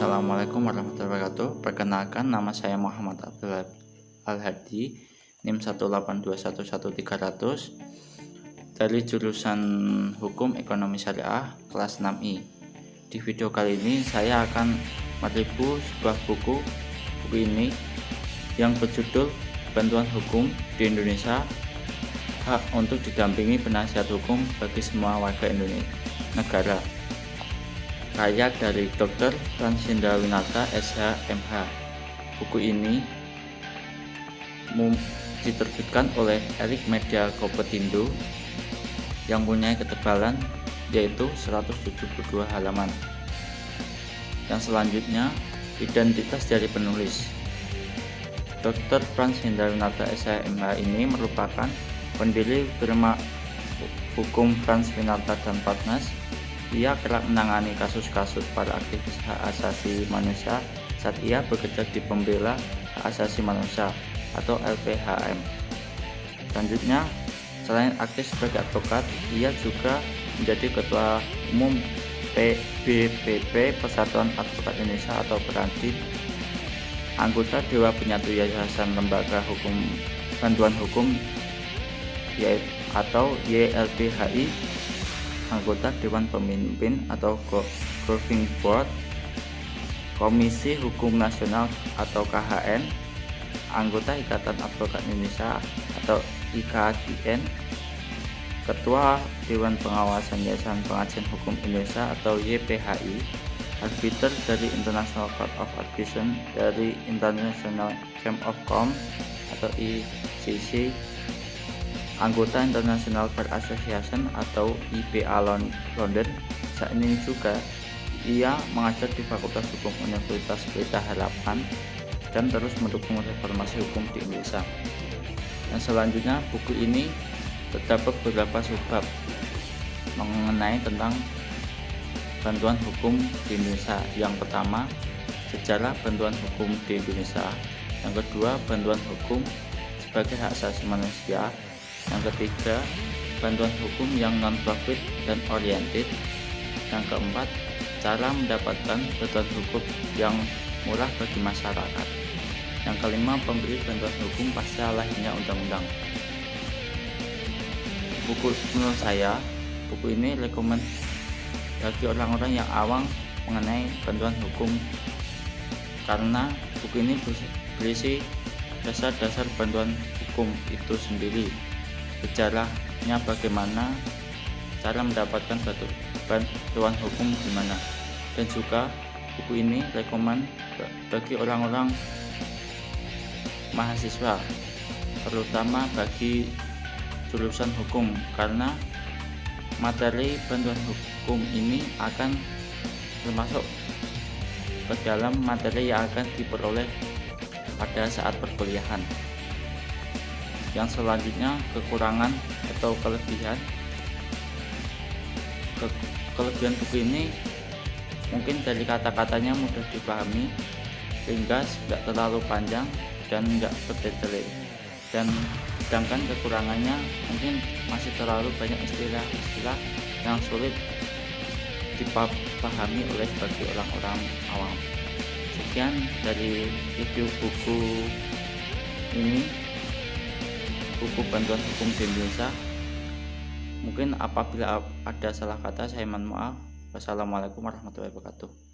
Assalamualaikum warahmatullahi wabarakatuh. Perkenalkan, nama saya Muhammad Abdul Al-Hadi, NIM 182111300 dari jurusan Hukum Ekonomi Syariah kelas 6I. Di video kali ini saya akan mereview sebuah buku ini yang berjudul Bantuan Hukum di Indonesia, Hak untuk Didampingi Penasihat Hukum bagi Semua Warga Indonesia Negara, karya dari Dr. Fransindra Winata, SH, MH. Buku ini diterbitkan oleh Erik Media Kompetindo yang punya ketebalan yaitu 172 halaman. Yang selanjutnya, identitas dari penulis. Dr. Fransindra Winata, SH, MH ini merupakan pendiri firma hukum Frans Winata dan Partners. Ia kerap menangani kasus-kasus para aktivis hak asasi manusia saat ia bekerja di Pembela Hak Asasi Manusia atau LPHM. Selanjutnya, selain aktif sebagai advokat, ia juga menjadi Ketua Umum PBPP, Persatuan Advokat Indonesia atau PERADI, anggota Dewan Penyatu Yayasan Lembaga Hukum Bantuan Hukum atau YLBHI, anggota Dewan Pemimpin atau Governing Board, Komisi Hukum Nasional atau KHN, anggota Ikatan Advokat Indonesia atau IKADN, Ketua Dewan Pengawasan Yayasan Pengajian Hukum Indonesia atau YPHI, arbiter dari International Court of Arbitration dari International Chamber of Commerce atau ICC, anggota International Bar Association atau IBA London. Saat ini juga ia mengajar di Fakultas Hukum Universitas Pelita Harapan dan terus mendukung reformasi hukum di Indonesia. Dan selanjutnya, buku ini terdapat beberapa subbab mengenai tentang bantuan hukum di Indonesia. Yang pertama, sejarah bantuan hukum di Indonesia. Yang kedua, bantuan hukum sebagai hak asasi manusia. Yang ketiga, bantuan hukum yang non-profit dan oriented. Yang keempat, cara mendapatkan bantuan hukum yang murah bagi masyarakat. Yang kelima, pemberi bantuan hukum pasca lahirnya undang-undang. Menurut saya, buku ini rekomend bagi orang-orang yang awam mengenai bantuan hukum, karena buku ini berisi dasar-dasar bantuan hukum itu sendiri, sejarahnya bagaimana, cara mendapatkan bantuan hukum gimana, dan juga buku ini rekomen bagi orang-orang mahasiswa, terutama bagi jurusan hukum, karena materi bantuan hukum ini akan termasuk ke dalam materi yang akan diperoleh pada saat perkuliahan. Yang selanjutnya, kekurangan atau kelebihan. Kelebihan buku ini mungkin dari kata-katanya mudah dipahami, ringkas, tidak terlalu panjang dan tidak berdetail. Dan sedangkan kekurangannya mungkin masih terlalu banyak istilah-istilah yang sulit dipahami oleh bagi orang-orang awam. Sekian dari review buku ini, buku bantuan hukum di Indonesia. Mungkin apabila ada salah kata, saya mohon maaf. Wassalamualaikum warahmatullahi wabarakatuh.